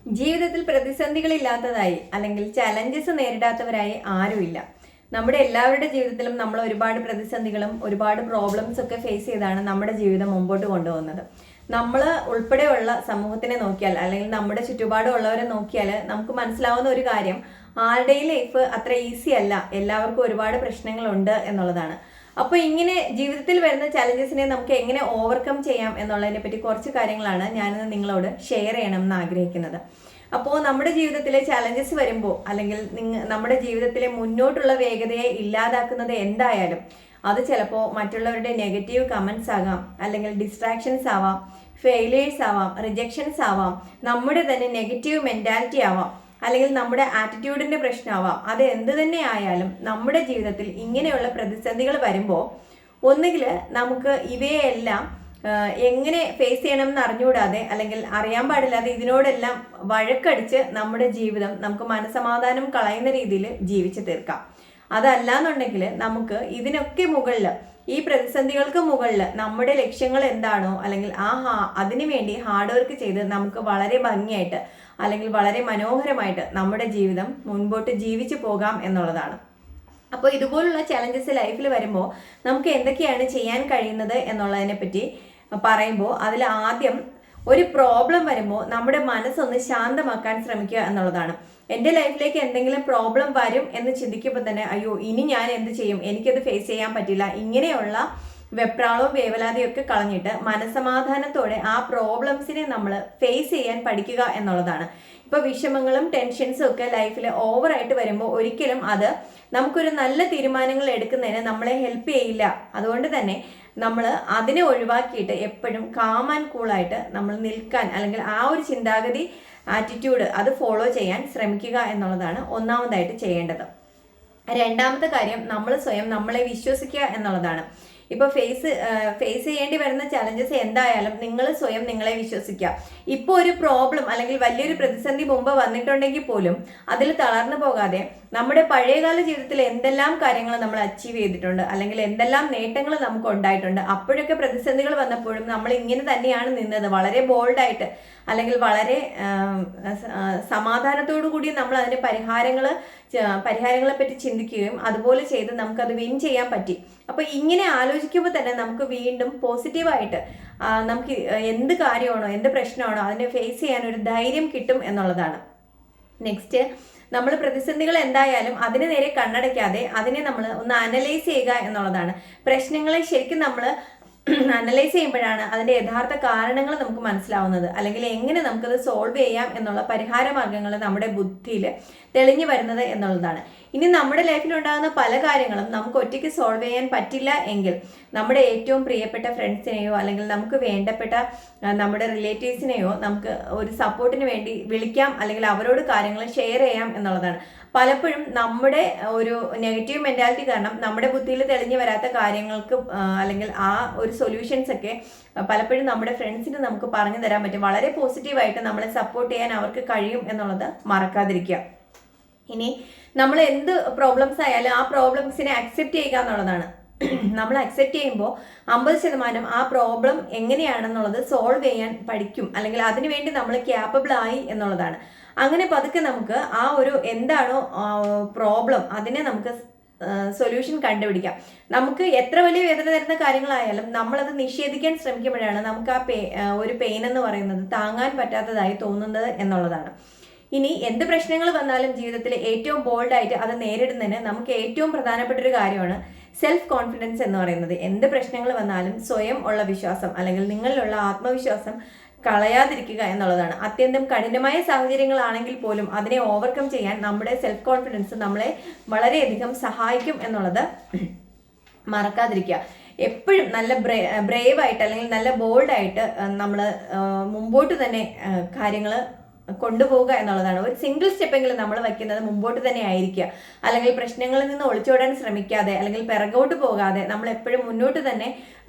ജീവിതത്തിൽ പ്രതിസന്ധികളില്ലാത്തതായി അല്ലെങ്കിൽ ചലഞ്ചസ് നേരിടാത്തവരായി ആരുമില്ല. നമ്മുടെ എല്ലാവരുടെ ജീവിതത്തിലും നമ്മൾ ഒരുപാട് പ്രതിസന്ധികളും ഒരുപാട് പ്രോബ്ലംസ് ഒക്കെ ഫേസ് ചെയ്താണ് നമ്മുടെ ജീവിതം മുമ്പോട്ട് കൊണ്ടുപോകുന്നത്. നമ്മൾ ഉൾപ്പെടെയുള്ള സമൂഹത്തിനെ നോക്കിയാൽ അല്ലെങ്കിൽ നമ്മുടെ ചുറ്റുപാടുള്ളവരെ നോക്കിയാൽ നമുക്ക് മനസ്സിലാവുന്ന ഒരു കാര്യം, ആരുടെയും ലൈഫ് അത്ര ഈസി അല്ല, എല്ലാവർക്കും ഒരുപാട് പ്രശ്നങ്ങളുണ്ട് എന്നുള്ളതാണ്. അപ്പോൾ ഇങ്ങനെ ജീവിതത്തിൽ വരുന്ന ചലഞ്ചസിനെ നമുക്ക് എങ്ങനെ ഓവർകം ചെയ്യാം എന്നുള്ളതിനെ പറ്റി കുറച്ച് കാര്യങ്ങളാണ് ഞാനിന്ന് നിങ്ങളോട് ഷെയർ ചെയ്യണമെന്ന് ആഗ്രഹിക്കുന്നത്. അപ്പോൾ നമ്മുടെ ജീവിതത്തിലെ ചലഞ്ചസ് വരുമ്പോൾ അല്ലെങ്കിൽ നമ്മുടെ ജീവിതത്തിലെ മുന്നോട്ടുള്ള വേഗതയെ ഇല്ലാതാക്കുന്നത് എന്തായാലും അത് ചിലപ്പോൾ മറ്റുള്ളവരുടെ നെഗറ്റീവ് കമൻസ് ആകാം, അല്ലെങ്കിൽ ഡിസ്ട്രാക്ഷൻസ് ആവാം, ഫെയിലിയേഴ്സ് ആവാം, റിജക്ഷൻസ് ആവാം, നമ്മുടെ തന്നെ നെഗറ്റീവ് മെൻറ്റാലിറ്റി ആവാം, അല്ലെങ്കിൽ നമ്മുടെ ആറ്റിറ്റ്യൂഡിൻ്റെ പ്രശ്നമാവാം. അത് എന്ത് തന്നെ ആയാലും നമ്മുടെ ജീവിതത്തിൽ ഇങ്ങനെയുള്ള പ്രതിസന്ധികൾ വരുമ്പോൾ ഒന്നുകിൽ നമുക്ക് ഇവയെല്ലാം എങ്ങനെ ഫേസ് ചെയ്യണമെന്ന് അറിഞ്ഞുകൂടാതെ അല്ലെങ്കിൽ അറിയാൻ പാടില്ലാതെ ഇതിനോടെല്ലാം വഴക്കടിച്ച് നമ്മുടെ ജീവിതം നമുക്ക് മനസമാധാനം കളയുന്ന രീതിയിൽ ജീവിച്ചു തീർക്കാം. അതല്ലാന്നുണ്ടെങ്കിൽ നമുക്ക് ഇതിനൊക്കെ മുകളിൽ, ഈ പ്രതിസന്ധികൾക്ക് മുകളിൽ നമ്മുടെ ലക്ഷ്യങ്ങൾ എന്താണോ അല്ലെങ്കിൽ അതിനു വേണ്ടി ഹാർഡ് വർക്ക് ചെയ്ത് നമുക്ക് വളരെ ഭംഗിയായിട്ട് അല്ലെങ്കിൽ വളരെ മനോഹരമായിട്ട് നമ്മുടെ ജീവിതം മുൻപോട്ട് ജീവിച്ചു പോകാം എന്നുള്ളതാണ്. അപ്പോൾ ഇതുപോലുള്ള ചലഞ്ചസ് ലൈഫിൽ വരുമ്പോൾ നമുക്ക് എന്തൊക്കെയാണ് ചെയ്യാൻ കഴിയുന്നത് എന്നുള്ളതിനെ പറ്റി പറയുമ്പോൾ അതിൽ ആദ്യം ഒരു പ്രോബ്ലം വരുമ്പോൾ നമ്മുടെ മനസ്സൊന്ന് ശാന്തമാക്കാൻ ശ്രമിക്കുക എന്നുള്ളതാണ്. എൻ്റെ ലൈഫിലേക്ക് എന്തെങ്കിലും പ്രോബ്ലം വരും എന്ന് ചിന്തിക്കുമ്പോൾ തന്നെ അയ്യോ ഇനി ഞാൻ എന്ത് ചെയ്യും, എനിക്കത് ഫേസ് ചെയ്യാൻ പറ്റില്ല, ഇങ്ങനെയുള്ള വെപ്രാളവും വേവലാതിയും ഒക്കെ കളഞ്ഞിട്ട് മനസമാധാനത്തോടെ ആ പ്രോബ്ലംസിനെ നമ്മൾ ഫേസ് ചെയ്യാൻ പഠിക്കുക എന്നുള്ളതാണ്. ഇപ്പോൾ വിഷമങ്ങളും ടെൻഷൻസും ഒക്കെ ലൈഫിൽ ഓവറായിട്ട് വരുമ്പോൾ ഒരിക്കലും അത് നമുക്കൊരു നല്ല തീരുമാനങ്ങൾ എടുക്കുന്നതിന് നമ്മളെ ഹെൽപ്പ് ചെയ്യില്ല. അതുകൊണ്ട് തന്നെ നമ്മൾ അതിനെ ഒഴിവാക്കിയിട്ട് എപ്പോഴും കാം ആൻഡ് കൂളായിട്ട് നമ്മൾ നിൽക്കാൻ, അല്ലെങ്കിൽ ആ ഒരു ചിന്താഗതി, ആറ്റിറ്റ്യൂഡ് അത് ഫോളോ ചെയ്യാൻ ശ്രമിക്കുക എന്നുള്ളതാണ് ഒന്നാമതായിട്ട് ചെയ്യേണ്ടത്. രണ്ടാമത്തെ കാര്യം, നമ്മൾ സ്വയം നമ്മളെ വിശ്വസിക്കുക എന്നുള്ളതാണ്. ഇപ്പോൾ ഫേസ് ചെയ്യേണ്ടി വരുന്ന ചലഞ്ചസ് എന്തായാലും നിങ്ങൾ സ്വയം നിങ്ങളെ വിശ്വസിക്കുക. ഇപ്പോൾ ഒരു പ്രോബ്ലം അല്ലെങ്കിൽ വലിയൊരു പ്രതിസന്ധി മുമ്പ് വന്നിട്ടുണ്ടെങ്കിൽ പോലും അതിൽ തളർന്നു പോകാതെ നമ്മുടെ പഴയകാല ജീവിതത്തിൽ എന്തെല്ലാം കാര്യങ്ങൾ നമ്മൾ അച്ചീവ് ചെയ്തിട്ടുണ്ട് അല്ലെങ്കിൽ എന്തെല്ലാം നേട്ടങ്ങൾ നമുക്ക് ഉണ്ടായിട്ടുണ്ട്, അപ്പോഴൊക്കെ പ്രതിസന്ധികൾ വന്നപ്പോഴും നമ്മൾ ഇങ്ങനെ തന്നെയാണ് നിന്നത്, വളരെ ബോൾഡായിട്ട് അല്ലെങ്കിൽ വളരെ സമാധാനത്തോടു കൂടി നമ്മൾ അതിൻ്റെ പരിഹാരങ്ങളെ പറ്റി ചിന്തിക്കുകയും അതുപോലെ ചെയ്ത് നമുക്കത് വിൻ ചെയ്യാൻ പറ്റി. അപ്പോൾ ഇങ്ങനെ ആലോചിക്കുമ്പോൾ തന്നെ നമുക്ക് വീണ്ടും പോസിറ്റീവായിട്ട് നമുക്ക് എന്ത് കാര്യമാണോ എന്ത് പ്രശ്നമാണോ അതിനെ ഫേസ് ചെയ്യാൻ ഒരു ധൈര്യം കിട്ടും എന്നുള്ളതാണ്. നെക്സ്റ്റ്, നമ്മൾ പ്രതിസന്ധികൾ എന്തായാലും അതിന് നേരെ കണ്ണടയ്ക്കാതെ അതിനെ നമ്മൾ ഒന്ന് അനലൈസ് ചെയ്യുക എന്നുള്ളതാണ്. പ്രശ്നങ്ങളെ ശരിക്കും നമ്മൾ അനലൈസ് ചെയ്യുമ്പോഴാണ് അതിൻ്റെ യഥാർത്ഥ കാരണങ്ങൾ നമുക്ക് മനസ്സിലാവുന്നത്, അല്ലെങ്കിൽ എങ്ങനെ നമുക്കത് സോൾവ് ചെയ്യാം എന്നുള്ള പരിഹാര മാർഗങ്ങൾ നമ്മുടെ ബുദ്ധിയിൽ തെളിഞ്ഞു വരുന്നത് എന്നുള്ളതാണ്. ഇനി നമ്മുടെ ലൈഫിലുണ്ടാകുന്ന പല കാര്യങ്ങളും നമുക്ക് ഒറ്റയ്ക്ക് സോൾവ് ചെയ്യാൻ പറ്റില്ല എങ്കിൽ നമ്മുടെ ഏറ്റവും പ്രിയപ്പെട്ട ഫ്രണ്ട്സിനെയോ അല്ലെങ്കിൽ നമുക്ക് വേണ്ടപ്പെട്ട നമ്മുടെ റിലേറ്റീവ്സിനെയോ നമുക്ക് ഒരു സപ്പോർട്ടിന് വേണ്ടി വിളിക്കാം, അല്ലെങ്കിൽ അവരോട് കാര്യങ്ങൾ ഷെയർ ചെയ്യാം എന്നുള്ളതാണ്. പലപ്പോഴും നമ്മുടെ ഒരു നെഗറ്റീവ് മെൻറ്റാലിറ്റി കാരണം നമ്മുടെ ബുദ്ധിയിൽ തെളിഞ്ഞു വരാത്ത കാര്യങ്ങൾക്ക് അല്ലെങ്കിൽ ആ ഒരു സൊല്യൂഷൻസ് ഒക്കെ പലപ്പോഴും നമ്മുടെ ഫ്രണ്ട്സിന് നമുക്ക് പറഞ്ഞു തരാൻ പറ്റും. വളരെ പോസിറ്റീവായിട്ട് നമ്മളെ സപ്പോർട്ട് ചെയ്യാൻ അവർക്ക് കഴിയും എന്നുള്ളത് മറക്കാതിരിക്കുക. ഇനി നമ്മൾ എന്ത് പ്രോബ്ലംസ് ആയാലും ആ പ്രോബ്ലംസിനെ അക്സെപ്റ്റ് ചെയ്യുക എന്നുള്ളതാണ്. നമ്മൾ അക്സെപ്റ്റ് ചെയ്യുമ്പോൾ 50% ആ പ്രോബ്ലം എങ്ങനെയാണെന്നുള്ളത് സോൾവ് ചെയ്യാൻ പഠിക്കും, അല്ലെങ്കിൽ അതിനുവേണ്ടി നമ്മൾ ക്യാപ്പബിൾ ആയി എന്നുള്ളതാണ്. അങ്ങനെ പതുക്കെ നമുക്ക് ആ ഒരു എന്താണോ പ്രോബ്ലം അതിനെ നമുക്ക് സൊല്യൂഷൻ കണ്ടുപിടിക്കാം. നമുക്ക് എത്ര വലിയ വേദന തരുന്ന കാര്യങ്ങളായാലും നമ്മളത് നിഷേധിക്കാൻ ശ്രമിക്കുമ്പോഴാണ് നമുക്ക് ആ ഒരു പെയിൻ എന്ന് പറയുന്നത് താങ്ങാൻ പറ്റാത്തതായി തോന്നുന്നത് എന്നുള്ളതാണ്. ഇനി എന്ത് പ്രശ്നങ്ങൾ വന്നാലും ജീവിതത്തിൽ ഏറ്റവും ബോൾഡായിട്ട് അത് നേരിടുന്നതിന് നമുക്ക് ഏറ്റവും പ്രധാനപ്പെട്ട ഒരു കാര്യമാണ് സെൽഫ് കോൺഫിഡൻസ് എന്ന് പറയുന്നത്. എന്ത് പ്രശ്നങ്ങൾ വന്നാലും സ്വയം ഉള്ള വിശ്വാസം അല്ലെങ്കിൽ നിങ്ങളിലുള്ള ആത്മവിശ്വാസം കളയാതിരിക്കുക എന്നുള്ളതാണ്. അത്യന്തം കഠിനമായ സാഹചര്യങ്ങളാണെങ്കിൽ പോലും അതിനെ ഓവർകം ചെയ്യാൻ നമ്മുടെ സെൽഫ് കോൺഫിഡൻസ് നമ്മളെ വളരെയധികം സഹായിക്കും എന്നുള്ളത് മറക്കാതിരിക്കുക. എപ്പോഴും നല്ല ബ്രേവായിട്ട് അല്ലെങ്കിൽ നല്ല ബോൾഡായിട്ട് നമ്മൾ മുമ്പോട്ട് തന്നെ കാര്യങ്ങൾ കൊണ്ടുപോവുക എന്നുള്ളതാണ്. ഒരു സിംഗിൾ സ്റ്റെപ്പെങ്കിലും നമ്മൾ വയ്ക്കുന്നത് മുമ്പോട്ട് തന്നെ ആയിരിക്കുക, അല്ലെങ്കിൽ പ്രശ്നങ്ങളിൽ നിന്ന് ഒളിച്ചോടാൻ ശ്രമിക്കാതെ അല്ലെങ്കിൽ പിറകോട്ട് പോകാതെ നമ്മൾ എപ്പോഴും മുന്നോട്ട് തന്നെ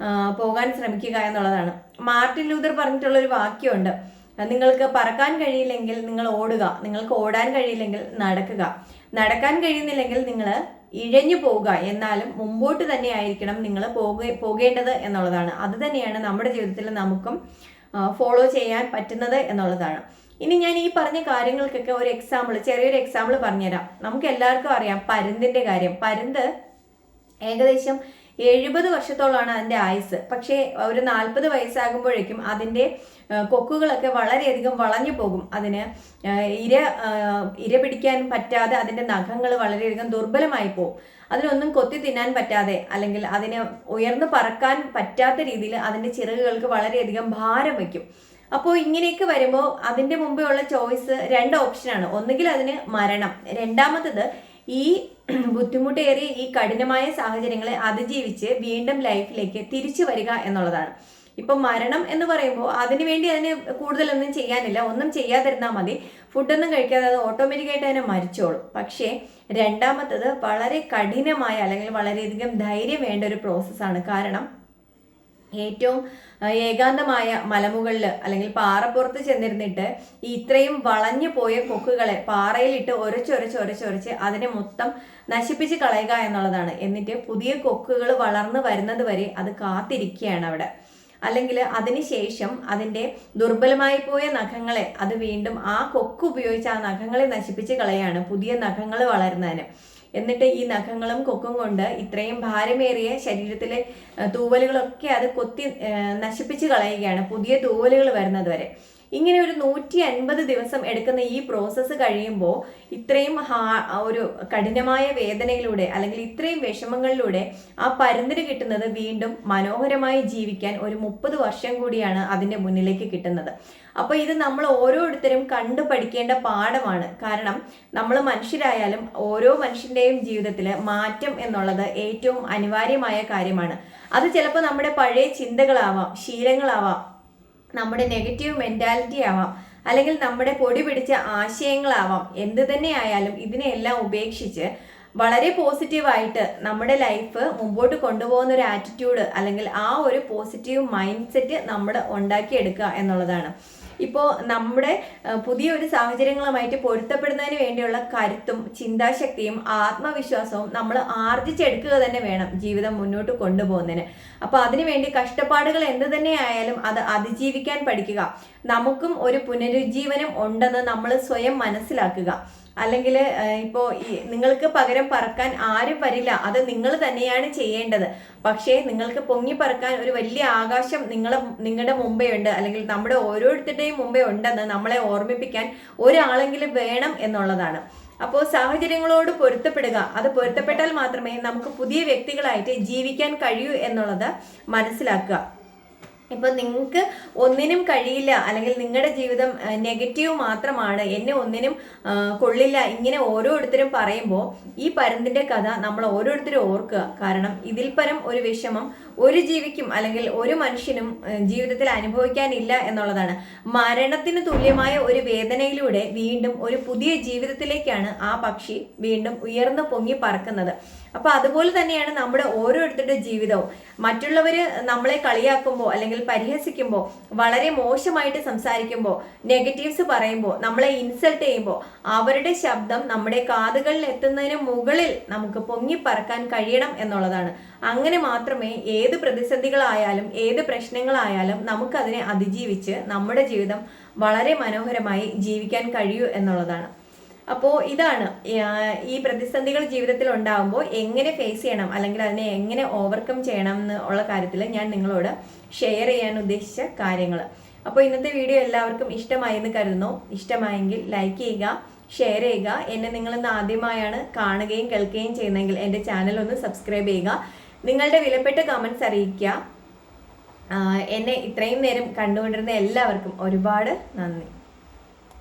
പോകാൻ ശ്രമിക്കുക എന്നുള്ളതാണ്. മാർട്ടിൻ ലൂതർ പറഞ്ഞിട്ടുള്ളൊരു വാക്യമുണ്ട്, നിങ്ങൾക്ക് പറക്കാൻ കഴിയില്ലെങ്കിൽ നിങ്ങൾ ഓടുക, നിങ്ങൾക്ക് ഓടാൻ കഴിയില്ലെങ്കിൽ നടക്കുക, നടക്കാൻ കഴിയുന്നില്ലെങ്കിൽ നിങ്ങൾ ഇഴഞ്ഞു പോവുക, എന്നാലും മുമ്പോട്ട് തന്നെ ആയിരിക്കണം നിങ്ങൾ പോകേണ്ടത് എന്നുള്ളതാണ്. അത് തന്നെയാണ് നമ്മുടെ ജീവിതത്തിൽ നമുക്കും ഫോളോ ചെയ്യാൻ പറ്റുന്നത് എന്നുള്ളതാണ്. ഇനി ഞാൻ ഈ പറഞ്ഞ കാര്യങ്ങൾക്കൊക്കെ ഒരു ചെറിയൊരു എക്സാമ്പിൾ പറഞ്ഞുതരാം. നമുക്ക് എല്ലാവർക്കും അറിയാം പരുന്തിന്റെ കാര്യം. പരുന്ത് ഏകദേശം 70 വർഷത്തോളമാണ് അതിന്റെ ആയുസ്. പക്ഷേ ഒരു 40 വയസ്സാകുമ്പോഴേക്കും അതിന്റെ കൊക്കുകളൊക്കെ വളരെയധികം വളഞ്ഞു പോകും. അതിന് ഇര പിടിക്കാൻ പറ്റാതെ അതിന്റെ നഖങ്ങൾ വളരെയധികം ദുർബലമായി പോകും. അതിനൊന്നും കൊത്തി തിന്നാൻ പറ്റാതെ അല്ലെങ്കിൽ അതിന് ഉയർന്നു പറക്കാൻ പറ്റാത്ത രീതിയിൽ അതിന്റെ ചിറകുകൾക്ക് വളരെയധികം ഭാരം വയ്ക്കും. അപ്പോൾ ഇങ്ങനെയൊക്കെ വരുമ്പോൾ അതിന്റെ മുമ്പേ ഉള്ള ചോയ്സ് 2 ഓപ്ഷനാണ്. ഒന്നുകിൽ അതിന് മരണം, രണ്ടാമത്തത് ഈ ബുദ്ധിമുട്ടേറിയ ഈ കഠിനമായ സാഹചര്യങ്ങളെ അതിജീവിച്ച് വീണ്ടും ലൈഫിലേക്ക് തിരിച്ചു വരിക എന്നുള്ളതാണ്. ഇപ്പൊ മരണം എന്ന് പറയുമ്പോൾ അതിനുവേണ്ടി അതിന് കൂടുതലൊന്നും ചെയ്യാനില്ല, ഒന്നും ചെയ്യാതിരുന്നാൽ മതി, ഫുഡൊന്നും കഴിക്കാതെ അത് ഓട്ടോമാറ്റിക്കായിട്ട് അതിനെ മരിച്ചോളും. പക്ഷേ രണ്ടാമത്തത് വളരെ കഠിനമായ അല്ലെങ്കിൽ വളരെയധികം ധൈര്യം വേണ്ട ഒരു പ്രോസസ്സാണ്. കാരണം ഏറ്റവും ഏകാന്തമായ മലമുകളിൽ അല്ലെങ്കിൽ പാറപ്പുറത്ത് ചെന്നിരുന്നിട്ട് ഈ ഇത്രയും വളഞ്ഞു പോയ കൊക്കുകളെ പാറയിലിട്ട് ഒരച്ചൊരച്ച് അതിനെ മൊത്തം നശിപ്പിച്ച് കളയുക എന്നുള്ളതാണ്. എന്നിട്ട് പുതിയ കൊക്കുകൾ വളർന്നു വരുന്നത് വരെ അത് കാത്തിരിക്കുകയാണ് അവിടെ. അല്ലെങ്കിൽ അതിനുശേഷം അതിൻ്റെ ദുർബലമായി പോയ നഖങ്ങളെ അത് വീണ്ടും ആ കൊക്ക് ഉപയോഗിച്ച് ആ നഖങ്ങളെ നശിപ്പിച്ച് കളയാണ് പുതിയ നഖങ്ങൾ വളരുന്നതിന്. എന്നിട്ട് ഈ നഖങ്ങളും കൊക്കും കൊണ്ട് ഇത്രയും ഭാരമേറിയ ശരീരത്തിലെ തൂവലുകളൊക്കെ അത് കൊത്തി നശിപ്പിച്ച് കളയുകയാണ് പുതിയ തൂവലുകൾ വരുന്നത് വരെ. ഇങ്ങനെ ഒരു 150 ദിവസം എടുക്കുന്ന ഈ പ്രോസസ്സ് കഴിയുമ്പോൾ ഇത്രയും ഒരു കഠിനമായ വേദനയിലൂടെ അല്ലെങ്കിൽ ഇത്രയും വിഷമങ്ങളിലൂടെ ആ പരുന്തിന് കിട്ടുന്നത് വീണ്ടും മനോഹരമായി ജീവിക്കാൻ ഒരു 30 വർഷം കൂടിയാണ് അതിൻ്റെ മുന്നിലേക്ക് കിട്ടുന്നത്. അപ്പോൾ ഇത് നമ്മൾ ഓരോരുത്തരും കണ്ടു പഠിക്കേണ്ട പാഠമാണ്. കാരണം നമ്മൾ മനുഷ്യരായാലും ഓരോ മനുഷ്യൻ്റെയും ജീവിതത്തിൽ മാറ്റം എന്നുള്ളത് ഏറ്റവും അനിവാര്യമായ കാര്യമാണ്. അത് ചിലപ്പോൾ നമ്മുടെ പഴയ ചിന്തകളാവാം, ശീലങ്ങളാവാം, നമ്മുടെ നെഗറ്റീവ് മെന്റാലിറ്റി ആവാം, അല്ലെങ്കിൽ നമ്മുടെ പൊടി പിടിച്ച ആശയങ്ങളാവാം. എന്ത് തന്നെ ആയാലും ഇതിനെല്ലാം ഉപേക്ഷിച്ച് വളരെ പോസിറ്റീവായിട്ട് നമ്മുടെ ലൈഫ് മുമ്പോട്ട് കൊണ്ടുപോകുന്ന ഒരു ആറ്റിറ്റ്യൂഡ് അല്ലെങ്കിൽ ആ ഒരു പോസിറ്റീവ് മൈൻഡ് സെറ്റ് നമ്മൾ ഉണ്ടാക്കിയെടുക്കുക എന്നുള്ളതാണ്. ഇപ്പോൾ നമ്മുടെ പുതിയൊരു സാഹചര്യങ്ങളുമായിട്ട് പൊരുത്തപ്പെടുന്നതിന് വേണ്ടിയുള്ള കരുത്തും ചിന്താശക്തിയും ആത്മവിശ്വാസവും നമ്മൾ ആർജിച്ചെടുക്കുക തന്നെ വേണം ജീവിതം മുന്നോട്ട് കൊണ്ടുപോകുന്നതിന്. അപ്പോൾ അതിനുവേണ്ടി കഷ്ടപ്പാടുകൾ എന്ത് തന്നെ ആയാലും അത് അതിജീവിക്കാൻ പഠിക്കുക. നമുക്കും ഒരു പുനരുജ്ജീവനം ഉണ്ടെന്ന് നമ്മൾ സ്വയം മനസ്സിലാക്കുക. അല്ലെങ്കിൽ ഇപ്പോൾ നിങ്ങൾക്ക് പകരം പറക്കാൻ ആരും വരില്ല, അത് നിങ്ങൾ തന്നെയാണ് ചെയ്യേണ്ടത്. പക്ഷേ നിങ്ങൾക്ക് പൊങ്ങി പറക്കാൻ ഒരു വലിയ ആകാശം നിങ്ങളുടെ മുമ്പേ ഉണ്ട്, അല്ലെങ്കിൽ നമ്മുടെ ഓരോരുത്തരുടെയും മുമ്പേ ഉണ്ടെന്ന് നമ്മളെ ഓർമ്മിപ്പിക്കാൻ ഒരാളെങ്കിലും വേണം എന്നുള്ളതാണ്. അപ്പോൾ സാഹചര്യങ്ങളോട് പൊരുത്തപ്പെടുക. അത് പൊരുത്തപ്പെട്ടാൽ മാത്രമേ നമുക്ക് പുതിയ വ്യക്തികളായിട്ട് ജീവിക്കാൻ കഴിയൂ എന്നുള്ളത് മനസ്സിലാക്കുക. ഇപ്പൊ നിങ്ങൾക്ക് ഒന്നിനും കഴിയില്ല, അല്ലെങ്കിൽ നിങ്ങളുടെ ജീവിതം നെഗറ്റീവ് മാത്രമാണ്, എന്നെ ഒന്നിനും കൊള്ളില്ല, ഇങ്ങനെ ഓരോരുത്തരും പറയുമ്പോൾ ഈ പരുന്തിന്റെ കഥ നമ്മൾ ഓരോരുത്തരും ഓർക്കുക. കാരണം ഇതിൽ പരം ഒരു വിഷമം ഒരു ജീവിക്കും അല്ലെങ്കിൽ ഒരു മനുഷ്യനും ജീവിതത്തിൽ അനുഭവിക്കാനില്ല എന്നുള്ളതാണ്. മരണത്തിന് തുല്യമായ ഒരു വേദനയിലൂടെ വീണ്ടും ഒരു പുതിയ ജീവിതത്തിലേക്കാണ് ആ പക്ഷി വീണ്ടും ഉയർന്നു പൊങ്ങി പറക്കുന്നത്. അപ്പൊ അതുപോലെ തന്നെയാണ് നമ്മുടെ ഓരോരുത്തരുടെ ജീവിതവും. മറ്റുള്ളവർ നമ്മളെ കളിയാക്കുമ്പോൾ അല്ലെങ്കിൽ പരിഹസിക്കുമ്പോൾ, വളരെ മോശമായിട്ട് സംസാരിക്കുമ്പോൾ, നെഗറ്റീവ്സ് പറയുമ്പോൾ, നമ്മളെ ഇൻസൾട്ട് ചെയ്യുമ്പോൾ അവരുടെ ശബ്ദം നമ്മുടെ കാതുകളിൽ എത്തുന്നതിന് മുകളിൽ നമുക്ക് പൊങ്ങി പറക്കാൻ കഴിയണം എന്നുള്ളതാണ്. അങ്ങനെ മാത്രമേ ഏത് പ്രതിസന്ധികളായാലും ഏത് പ്രശ്നങ്ങളായാലും നമുക്കതിനെ അതിജീവിച്ച് നമ്മുടെ ജീവിതം വളരെ മനോഹരമായി ജീവിക്കാൻ കഴിയൂ എന്നുള്ളതാണ്. അപ്പോൾ ഇതാണ് ഈ പ്രതിസന്ധികൾ ജീവിതത്തിൽ ഉണ്ടാകുമ്പോൾ എങ്ങനെ ഫേസ് ചെയ്യണം അല്ലെങ്കിൽ അതിനെ എങ്ങനെ ഓവർകം ചെയ്യണം എന്നുള്ള കാര്യത്തിൽ ഞാൻ നിങ്ങളോട് ഷെയർ ചെയ്യാൻ ഉദ്ദേശിച്ച കാര്യങ്ങൾ. അപ്പോൾ ഇന്നത്തെ വീഡിയോ എല്ലാവർക്കും ഇഷ്ടമായി എന്ന് കരുതുന്നു. ഇഷ്ടമായെങ്കിൽ ലൈക്ക് ചെയ്യുക, ഷെയർ ചെയ്യുക. എന്നെ നിങ്ങളിന്ന് ആദ്യമായാണ് കാണുകയും കേൾക്കുകയും ചെയ്യുന്നതെങ്കിൽ എൻ്റെ ചാനൽ ഒന്ന് സബ്സ്ക്രൈബ് ചെയ്യുക. നിങ്ങളുടെ വിലപ്പെട്ട കമൻറ്റ്സ് അറിയിക്കുക. എന്നെ ഇത്രയും നേരം കണ്ടുകൊണ്ടിരുന്ന എല്ലാവർക്കും ഒരുപാട് നന്ദി.